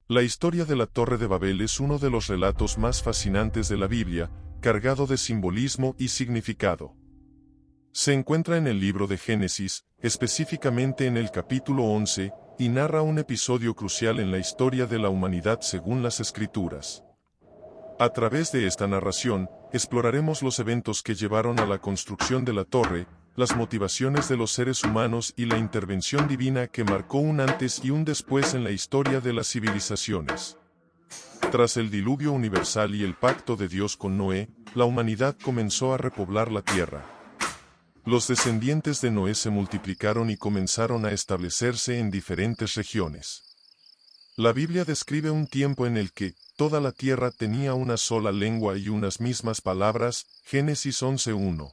La historia de la Torre de Babel es uno de los relatos más fascinantes de la Biblia, cargado de simbolismo y significado. Se encuentra en el libro de Génesis, específicamente en el capítulo 11, y narra un episodio crucial en la historia de la humanidad según las Escrituras. A través de esta narración, exploraremos los eventos que llevaron a la construcción de la torre, las motivaciones de los seres humanos y la intervención divina que marcó un antes y un después en la historia de las civilizaciones. Tras el diluvio universal y el pacto de Dios con Noé, la humanidad comenzó a repoblar la tierra. Los descendientes de Noé se multiplicaron y comenzaron a establecerse en diferentes regiones. La Biblia describe un tiempo en el que toda la tierra tenía una sola lengua y unas mismas palabras, Génesis 11:1.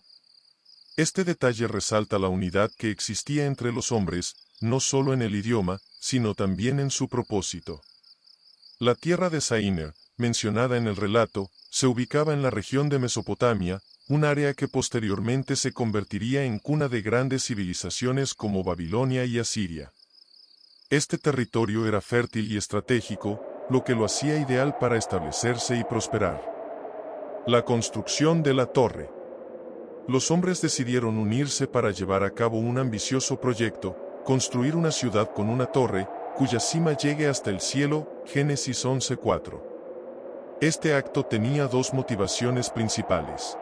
Este detalle resalta la unidad que existía entre los hombres, no solo en el idioma, sino también en su propósito. La tierra de Saíner, mencionada en el relato, se ubicaba en la región de Mesopotamia, un área que posteriormente se convertiría en cuna de grandes civilizaciones como Babilonia y Asiria. Este territorio era fértil y estratégico, lo que lo hacía ideal para establecerse y prosperar. La construcción de la torre. Los hombres decidieron unirse para llevar a cabo un ambicioso proyecto, construir una ciudad con una torre, cuya cima llegue hasta el cielo, Génesis 11:4. Este acto tenía dos motivaciones principales.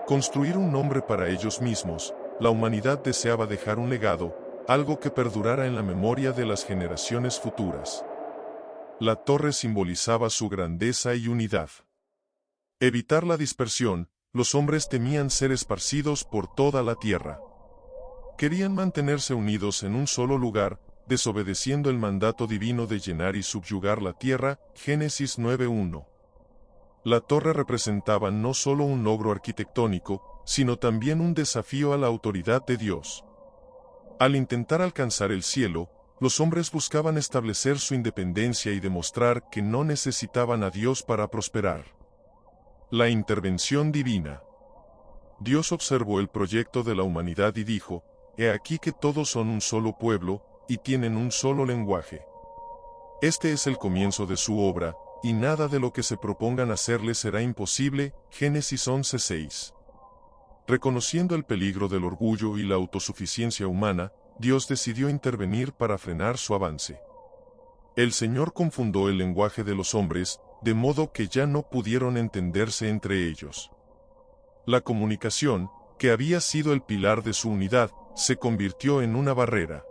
Construir un nombre para ellos mismos, la humanidad deseaba dejar un legado, algo que perdurara en la memoria de las generaciones futuras. La torre simbolizaba su grandeza y unidad. Evitar la dispersión, los hombres temían ser esparcidos por toda la tierra. Querían mantenerse unidos en un solo lugar, desobedeciendo el mandato divino de llenar y subyugar la tierra, Génesis 9:1. La torre representaba no solo un logro arquitectónico, sino también un desafío a la autoridad de Dios. Al intentar alcanzar el cielo, los hombres buscaban establecer su independencia y demostrar que no necesitaban a Dios para prosperar. La intervención divina. Dios observó el proyecto de la humanidad y dijo: «He aquí que todos son un solo pueblo, y tienen un solo lenguaje. Este es el comienzo de su obra, y nada de lo que se propongan hacerle será imposible», Génesis 11:6. Reconociendo el peligro del orgullo y la autosuficiencia humana, Dios decidió intervenir para frenar su avance. El Señor confundó el lenguaje de los hombres, de modo que ya no pudieron entenderse entre ellos. La comunicación, que había sido el pilar de su unidad, se convirtió en una barrera.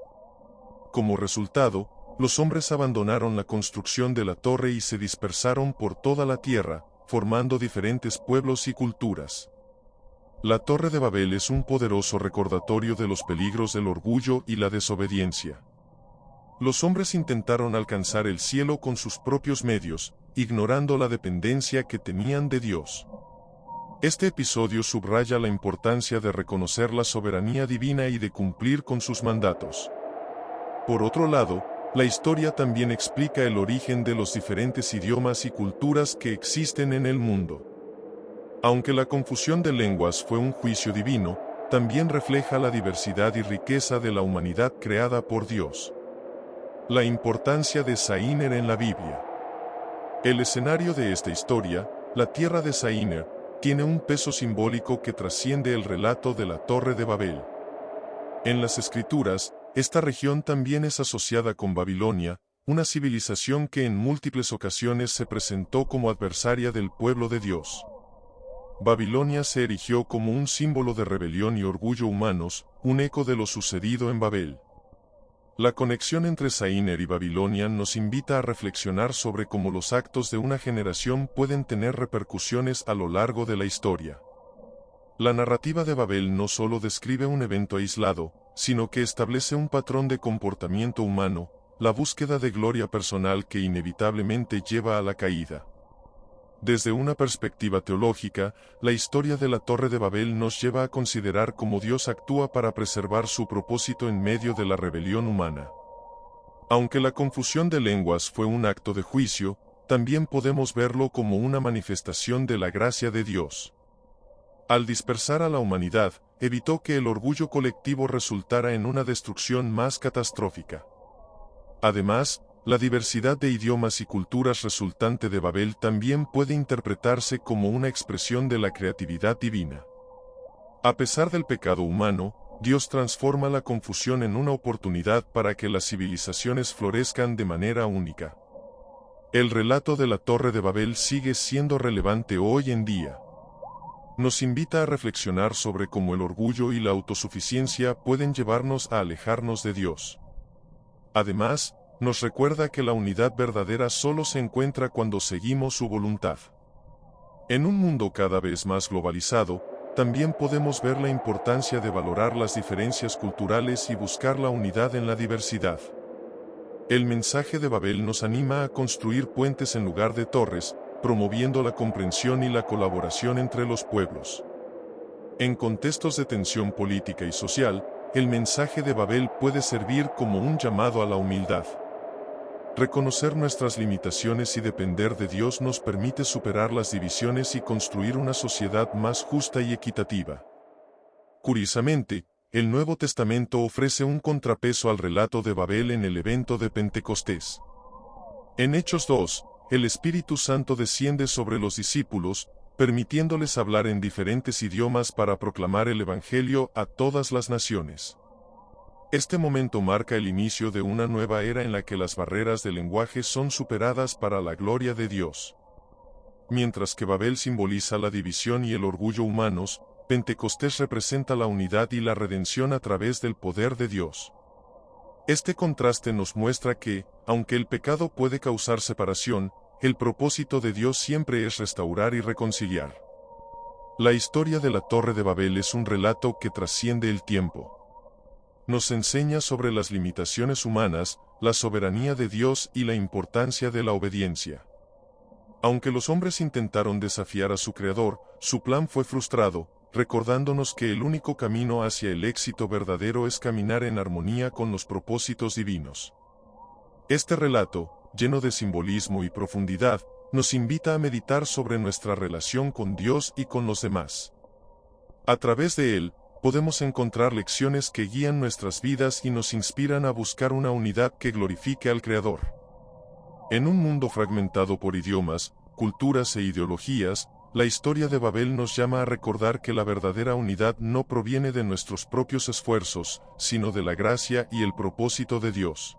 Como resultado, los hombres abandonaron la construcción de la torre y se dispersaron por toda la tierra, formando diferentes pueblos y culturas. La Torre de Babel es un poderoso recordatorio de los peligros del orgullo y la desobediencia. Los hombres intentaron alcanzar el cielo con sus propios medios, ignorando la dependencia que tenían de Dios. Este episodio subraya la importancia de reconocer la soberanía divina y de cumplir con sus mandatos. Por otro lado, la historia también explica el origen de los diferentes idiomas y culturas que existen en el mundo. Aunque la confusión de lenguas fue un juicio divino, también refleja la diversidad y riqueza de la humanidad creada por Dios. La importancia de Saíner en la Biblia. El escenario de esta historia, la tierra de Saíner, tiene un peso simbólico que trasciende el relato de la Torre de Babel. En las Escrituras, esta región también es asociada con Babilonia, una civilización que en múltiples ocasiones se presentó como adversaria del pueblo de Dios. Babilonia se erigió como un símbolo de rebelión y orgullo humanos, un eco de lo sucedido en Babel. La conexión entre Saíner y Babilonia nos invita a reflexionar sobre cómo los actos de una generación pueden tener repercusiones a lo largo de la historia. La narrativa de Babel no solo describe un evento aislado, sino que establece un patrón de comportamiento humano, la búsqueda de gloria personal que inevitablemente lleva a la caída. Desde una perspectiva teológica, la historia de la Torre de Babel nos lleva a considerar cómo Dios actúa para preservar su propósito en medio de la rebelión humana. Aunque la confusión de lenguas fue un acto de juicio, también podemos verlo como una manifestación de la gracia de Dios. Al dispersar a la humanidad, evitó que el orgullo colectivo resultara en una destrucción más catastrófica. Además, La diversidad de idiomas y culturas resultante de Babel también puede interpretarse como una expresión de la creatividad divina. A pesar del pecado humano, Dios transforma la confusión en una oportunidad para que las civilizaciones florezcan de manera única. El relato de la Torre de Babel sigue siendo relevante hoy en día. Nos invita a reflexionar sobre cómo el orgullo y la autosuficiencia pueden llevarnos a alejarnos de Dios. Además, nos recuerda que la unidad verdadera solo se encuentra cuando seguimos su voluntad. En un mundo cada vez más globalizado, también podemos ver la importancia de valorar las diferencias culturales y buscar la unidad en la diversidad. El mensaje de Babel nos anima a construir puentes en lugar de torres, promoviendo la comprensión y la colaboración entre los pueblos. En contextos de tensión política y social, el mensaje de Babel puede servir como un llamado a la humildad. Reconocer nuestras limitaciones y depender de Dios nos permite superar las divisiones y construir una sociedad más justa y equitativa. Curiosamente, el Nuevo Testamento ofrece un contrapeso al relato de Babel en el evento de Pentecostés. En Hechos 2, el Espíritu Santo desciende sobre los discípulos, permitiéndoles hablar en diferentes idiomas para proclamar el Evangelio a todas las naciones. Este momento marca el inicio de una nueva era en la que las barreras del lenguaje son superadas para la gloria de Dios. Mientras que Babel simboliza la división y el orgullo humanos, Pentecostés representa la unidad y la redención a través del poder de Dios. Este contraste nos muestra que, aunque el pecado puede causar separación, el propósito de Dios siempre es restaurar y reconciliar. La historia de la Torre de Babel es un relato que trasciende el tiempo. Nos enseña sobre las limitaciones humanas, la soberanía de Dios y la importancia de la obediencia. Aunque los hombres intentaron desafiar a su Creador, su plan fue frustrado, recordándonos que el único camino hacia el éxito verdadero es caminar en armonía con los propósitos divinos. Este relato, lleno de simbolismo y profundidad, nos invita a meditar sobre nuestra relación con Dios y con los demás. A través de él, podemos encontrar lecciones que guían nuestras vidas y nos inspiran a buscar una unidad que glorifique al Creador. En un mundo fragmentado por idiomas, culturas e ideologías, la historia de Babel nos llama a recordar que la verdadera unidad no proviene de nuestros propios esfuerzos, sino de la gracia y el propósito de Dios.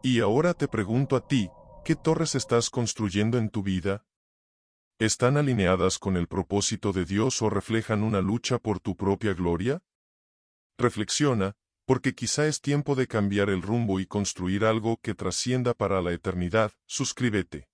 Y ahora te pregunto a ti, ¿qué torres estás construyendo en tu vida? ¿Están alineadas con el propósito de Dios o reflejan una lucha por tu propia gloria? Reflexiona, porque quizá es tiempo de cambiar el rumbo y construir algo que trascienda para la eternidad. Suscríbete.